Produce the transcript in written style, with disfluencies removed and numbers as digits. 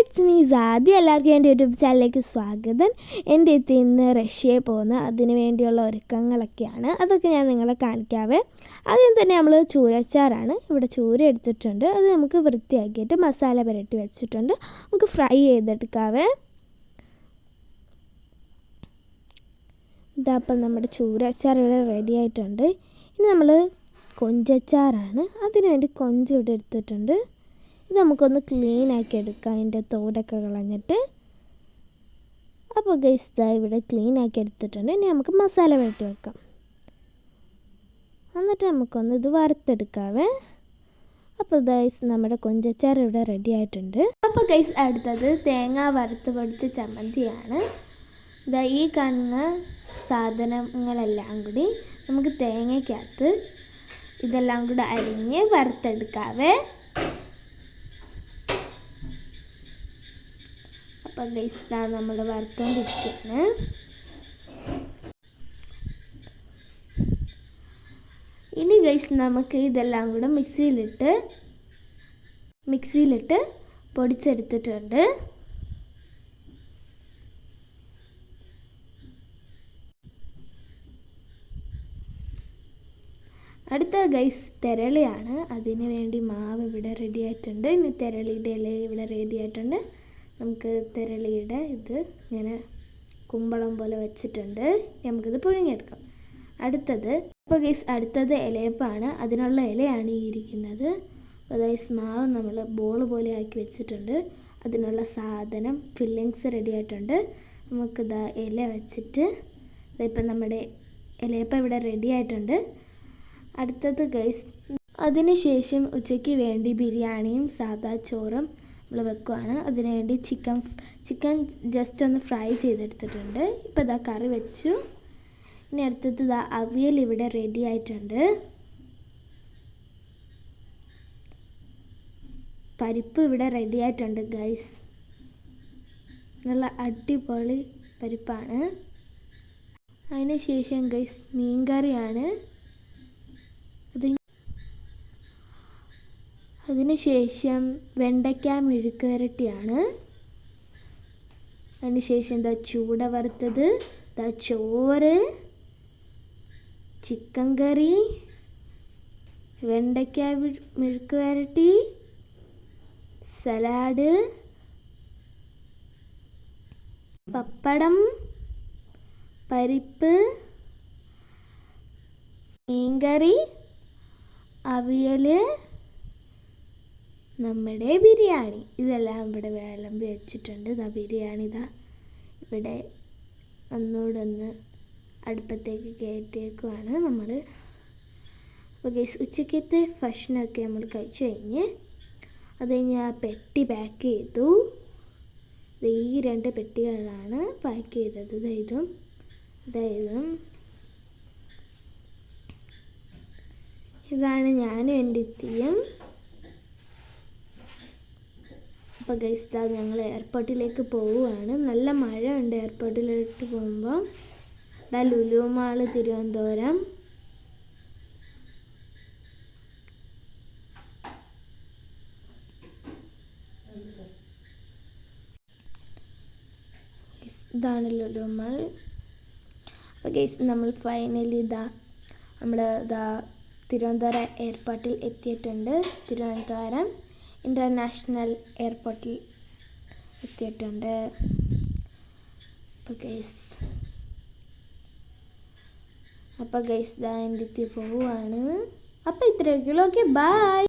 It's me Saadi. എല്ലാവർക്കും എൻ്റെ YouTube ചാനലിലേക്ക് സ്വാഗതം. എൻ്റെ ഇന്ന് റഷ്യയിൽ പോകുന്ന അതിന് വേണ്ടിയുള്ള ഒരുക്കങ്ങളൊക്കെയാണ്. അതൊക്കെ ഞാൻ നിങ്ങളെ കാണിക്കാവേ. ആദ്യം തന്നെ നമ്മൾ ചൂരച്ചാറാണ്. ഇവിടെ ചൂര എടുത്തിട്ടുണ്ട്. അത് നമുക്ക് വൃത്തിയാക്കിയിട്ട് മസാല പുരട്ടി വെച്ചിട്ടുണ്ട്. നമുക്ക് ഫ്രൈ ചെയ്തെടുക്കാവേ. ഇതപ്പം നമ്മുടെ ചൂരച്ചാർ ഇവിടെ റെഡി ആയിട്ടുണ്ട്. ഇനി നമ്മൾ കൊഞ്ചച്ചാറാണ്. അതിന് വേണ്ടി കൊഞ്ച് ഇവിടെ എടുത്തിട്ടുണ്ട്. ഇത് നമുക്കൊന്ന് ക്ലീൻ ആക്കി എടുക്കാം, അതിൻ്റെ തോടൊക്കെ കളഞ്ഞിട്ട്. അപ്പോൾ ഗൈസ് ഇവിടെ ക്ലീൻ ആക്കി എടുത്തിട്ടുണ്ട്. ഇനി നമുക്ക് മസാല പുരട്ടി വെക്കാം. എന്നിട്ട് നമുക്കൊന്ന് ഇത് വറുത്തെടുക്കാവേ. അപ്പോൾ ഗൈസ് നമ്മുടെ കൊഞ്ചച്ചാർ ഇവിടെ റെഡി ആയിട്ടുണ്ട്. അപ്പോൾ ഗൈസ് അടുത്തത് തേങ്ങ വറുത്ത് പൊടിച്ച ചമ്മന്തിയാണ്. ഈ കാണുന്ന സാധനങ്ങളെല്ലാം കൂടി നമുക്ക് തേങ്ങയ്ക്കകത്ത് ഇതെല്ലാം കൂടെ അരിഞ്ഞ് വറുത്തെടുക്കാവേ. അപ്പോൾ ഗൈസ് നമ്മൾ വറുത്തോണ്ടിരിക്കുകയാണ്. ഇനി ഗൈസ് നമുക്ക് ഇതെല്ലാം കൂടെ മിക്സിയിലിട്ട് പൊടിച്ചെടുത്തിട്ടുണ്ട്. അടുത്ത ഗൈസ് തെരളിയാണ്. അതിന് വേണ്ടി മാവ് ഇവിടെ റെഡി ആയിട്ടുണ്ട്. ഇനി തെരളിയുടെ ഇല ഇവിടെ റെഡി ആയിട്ടുണ്ട്. നമുക്ക് തെരളിയുടെ ഇത് ഇങ്ങനെ കുമ്പളം പോലെ വെച്ചിട്ടുണ്ട്. നമുക്കിത് പുഴുങ്ങിയെടുക്കാം. അപ്പോൾ ഗൈസ് അടുത്തത് ഇലയപ്പാണ്. അതിനുള്ള ഇലയാണ് ഈ ഇരിക്കുന്നത്. അപ്പോൾ ഗൈസ് മാവ് നമ്മൾ ബോൾ പോലെ ആക്കി വെച്ചിട്ടുണ്ട്. അതിനുള്ള സാധനം ഫില്ലിങ്സ് റെഡി ആയിട്ടുണ്ട്. നമുക്കിതാ ഇല വെച്ചിട്ട് ഇപ്പം നമ്മുടെ ഇലയപ്പം ഇവിടെ റെഡി ആയിട്ടുണ്ട്. അടുത്തത് ഗൈസ് അതിനുശേഷം ഉച്ചയ്ക്ക് വേണ്ടി ബിരിയാണിയും സാദാ ചോറും നമ്മൾ വെക്കുവാണ്. അതിനുവേണ്ടി ചിക്കൻ ജസ്റ്റ് ഒന്ന് ഫ്രൈ ചെയ്തെടുത്തിട്ടുണ്ട്. ഇപ്പോൾ ഇതാ കറി വെച്ചു. ഇനി അടുത്തത് ഇതാ അവിയൽ ഇവിടെ റെഡി ആയിട്ടുണ്ട്. പരിപ്പ് ഇവിടെ റെഡി ആയിട്ടുണ്ട് ഗൈസ്. നല്ല അടിപൊളി പരിപ്പാണ്. അതിനുശേഷം ഗൈസ് മീൻകറിയാണ്. അതിനുശേഷം വെണ്ടയ്ക്ക മെഴുക്ക് വരട്ടിയാണ്. അതിനുശേഷം ചൂട വറുത്തത്, ചോറ്, ചിക്കൻ കറി, വെണ്ടയ്ക്ക മെഴുക്ക് വരട്ടി, സലാഡ്, പപ്പടം, പരിപ്പ്, മീൻകറി, അവിയൽ, നമ്മുടെ ബിരിയാണി. ഇതെല്ലാം ഇവിടെ വിളമ്പി വെച്ചിട്ടുണ്ട്. ബിരിയാണി ഇവിടെ ഒന്നുകൂടെ അടുപ്പത്തേക്ക് കയറ്റിയേക്കുവാണ് നമ്മൾ. അപ്പോൾ ഗൈസ് ഉച്ചക്കത്തെ ഭക്ഷണമൊക്കെ നമ്മൾ കഴിച്ചു കഴിഞ്ഞ് അത് കഴിഞ്ഞ് ആ പെട്ടി പാക്ക് ചെയ്തു. ഈ 2 പെട്ടികളാണ് പാക്ക് ചെയ്തത്. ഇതാണ് ഞാനും എൻ്റെ ഇത്തിയും. അപ്പോൾ ഗൈസ് ഞങ്ങൾ എയർപോർട്ടിലേക്ക് പോവുകയാണ്. നല്ല മഴ ഉണ്ട് എയർപോർട്ടിലോട്ട് പോകുമ്പോൾ. ലുലു മാൾ തിരുവനന്തപുരം. ഇതാണ് ലുലു മാൾ. അപ്പോൾ ഗൈസ് നമ്മൾ ഫൈനലി നമ്മൾ തിരുവനന്തപുരം എയർപോർട്ടിൽ എത്തിയിട്ടുണ്ട്. തിരുവനന്തപുരം ഇൻ്റർനാഷണൽ എയർപോർട്ടിൽ എത്തിയിട്ടുണ്ട്. അപ്പോൾ ഗൈസ് എൻ്റെ എത്തി പോവുകയാണ്. അപ്പോൾ ഇത്രയൊക്കെയുള്ളൂ. Okay, by.